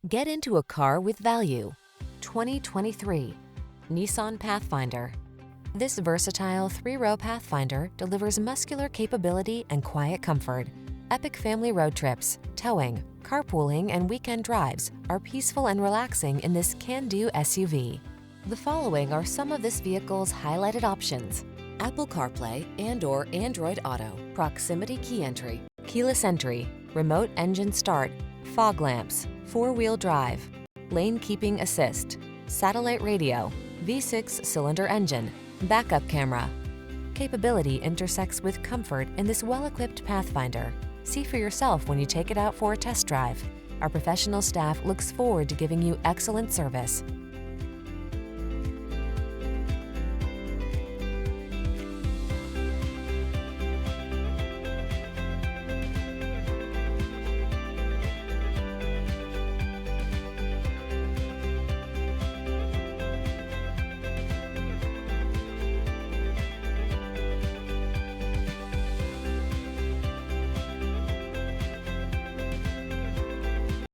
Get into a car with value. 2023 Nissan Pathfinder. This versatile 3-row Pathfinder delivers muscular capability and quiet comfort. Epic family road trips, towing, carpooling, and weekend drives are peaceful and relaxing in this can-do SUV. The following are some of this vehicle's highlighted options: Apple CarPlay and/or Android Auto, proximity key entry, keyless entry, remote engine start, fog lamps, 4-wheel drive, lane keeping assist, satellite radio, V6 cylinder engine, backup camera. Capability intersects with comfort in this well-equipped Pathfinder. See for yourself when you take it out for a test drive. Our professional staff looks forward to giving you excellent service.